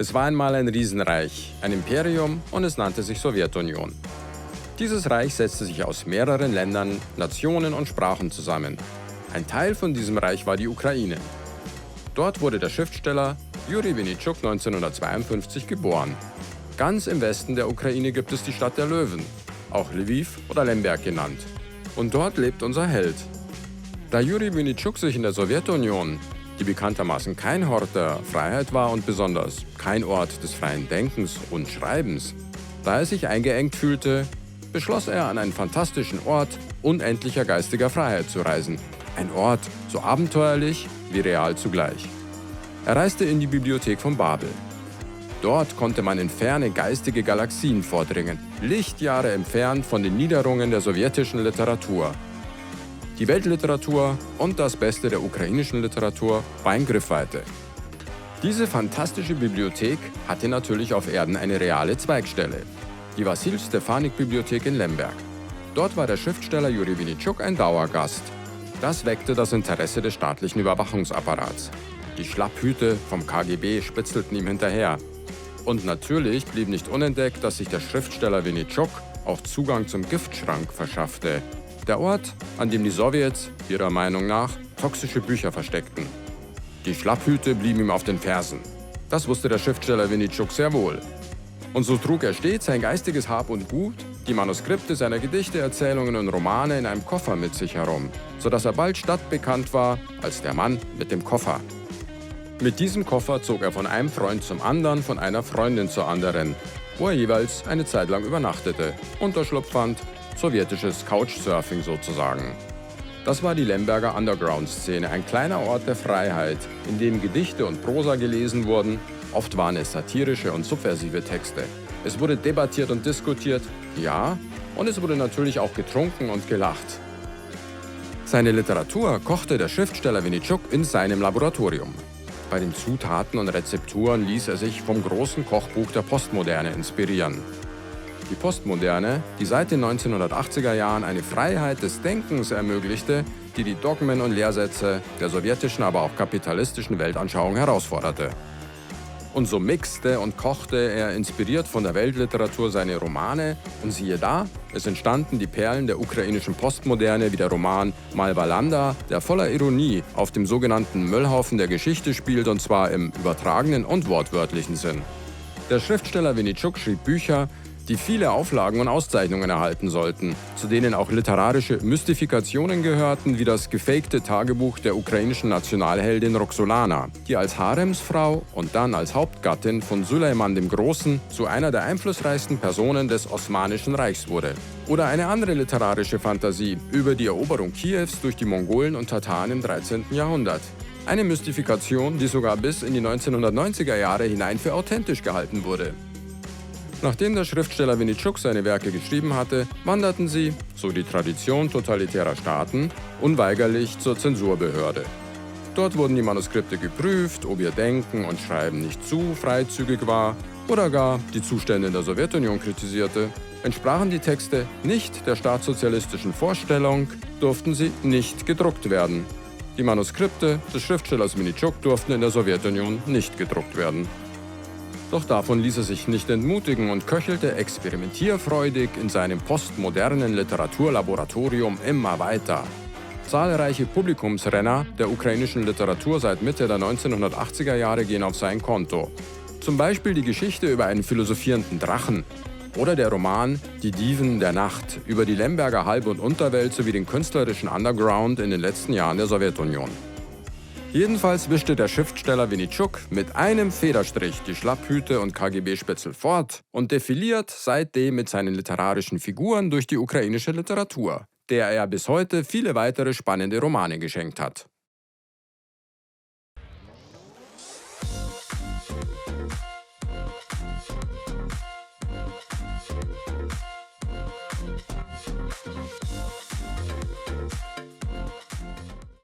Es war einmal ein Riesenreich, ein Imperium und es nannte sich Sowjetunion. Dieses Reich setzte sich aus mehreren Ländern, Nationen und Sprachen zusammen. Ein Teil von diesem Reich war die Ukraine. Dort wurde der Schriftsteller Juri Winitschuk 1952 geboren. Ganz im Westen der Ukraine gibt es die Stadt der Löwen, auch Lviv oder Lemberg genannt. Und dort lebt unser Held. Da Juri Winitschuk sich in der Sowjetunion, die bekanntermaßen kein Hort der Freiheit war und besonders kein Ort des freien Denkens und Schreibens, da er sich eingeengt fühlte, beschloss er, an einen fantastischen Ort unendlicher geistiger Freiheit zu reisen. Ein Ort so abenteuerlich wie real zugleich. Er reiste in die Bibliothek von Babel. Dort konnte man in ferne geistige Galaxien vordringen, Lichtjahre entfernt von den Niederungen der sowjetischen Literatur. Die Weltliteratur und das Beste der ukrainischen Literatur war in Griffweite. Diese fantastische Bibliothek hatte natürlich auf Erden eine reale Zweigstelle, die Wassil-Stefanik-Bibliothek in Lemberg. Dort war der Schriftsteller Juri Winitschuk ein Dauergast. Das weckte das Interesse des staatlichen Überwachungsapparats. Die Schlapphüte vom KGB spitzelten ihm hinterher. Und natürlich blieb nicht unentdeckt, dass sich der Schriftsteller Winitschuk auch Zugang zum Giftschrank verschaffte. Der Ort, an dem die Sowjets, ihrer Meinung nach, toxische Bücher versteckten. Die Schlapphüte blieben ihm auf den Fersen. Das wusste der Schriftsteller Winitschuk sehr wohl. Und so trug er stets sein geistiges Hab und Gut, die Manuskripte seiner Gedichte, Erzählungen und Romane in einem Koffer mit sich herum, sodass er bald stadtbekannt war als der Mann mit dem Koffer. Mit diesem Koffer zog er von einem Freund zum anderen, von einer Freundin zur anderen, wo er jeweils eine Zeit lang übernachtete, Unterschlupf fand, sowjetisches Couchsurfing sozusagen. Das war die Lemberger Underground-Szene, ein kleiner Ort der Freiheit, in dem Gedichte und Prosa gelesen wurden. Oft waren es satirische und subversive Texte. Es wurde debattiert und diskutiert, ja, und es wurde natürlich auch getrunken und gelacht. Seine Literatur kochte der Schriftsteller Winitschuk in seinem Laboratorium. Bei den Zutaten und Rezepturen ließ er sich vom großen Kochbuch der Postmoderne inspirieren. Die Postmoderne, die seit den 1980er Jahren eine Freiheit des Denkens ermöglichte, die die Dogmen und Lehrsätze der sowjetischen, aber auch kapitalistischen Weltanschauung herausforderte. Und so mixte und kochte er inspiriert von der Weltliteratur seine Romane und siehe da, es entstanden die Perlen der ukrainischen Postmoderne wie der Roman Malvalanda, der voller Ironie auf dem sogenannten Müllhaufen der Geschichte spielt und zwar im übertragenen und wortwörtlichen Sinn. Der Schriftsteller Winitschuk schrieb Bücher, die viele Auflagen und Auszeichnungen erhalten sollten, zu denen auch literarische Mystifikationen gehörten, wie das gefakte Tagebuch der ukrainischen Nationalheldin Roxolana, die als Haremsfrau und dann als Hauptgattin von Süleyman dem Großen zu einer der einflussreichsten Personen des Osmanischen Reichs wurde. Oder eine andere literarische Fantasie über die Eroberung Kiews durch die Mongolen und Tataren im 13. Jahrhundert. Eine Mystifikation, die sogar bis in die 1990er Jahre hinein für authentisch gehalten wurde. Nachdem der Schriftsteller Winitschuk seine Werke geschrieben hatte, wanderten sie, so die Tradition totalitärer Staaten, unweigerlich zur Zensurbehörde. Dort wurden die Manuskripte geprüft, ob ihr Denken und Schreiben nicht zu freizügig war oder gar die Zustände in der Sowjetunion kritisierte. Entsprachen die Texte nicht der staatssozialistischen Vorstellung, durften sie nicht gedruckt werden. Die Manuskripte des Schriftstellers Winitschuk durften in der Sowjetunion nicht gedruckt werden. Doch davon ließ er sich nicht entmutigen und köchelte experimentierfreudig in seinem postmodernen Literaturlaboratorium immer weiter. Zahlreiche Publikumsrenner der ukrainischen Literatur seit Mitte der 1980er Jahre gehen auf sein Konto. Zum Beispiel die Geschichte über einen philosophierenden Drachen oder der Roman Die Diven der Nacht über die Lemberger Halb- und Unterwelt sowie den künstlerischen Underground in den letzten Jahren der Sowjetunion. Jedenfalls wischte der Schriftsteller Winitschuk mit einem Federstrich die Schlapphüte und KGB-Spitzel fort und defiliert seitdem mit seinen literarischen Figuren durch die ukrainische Literatur, der er bis heute viele weitere spannende Romane geschenkt hat.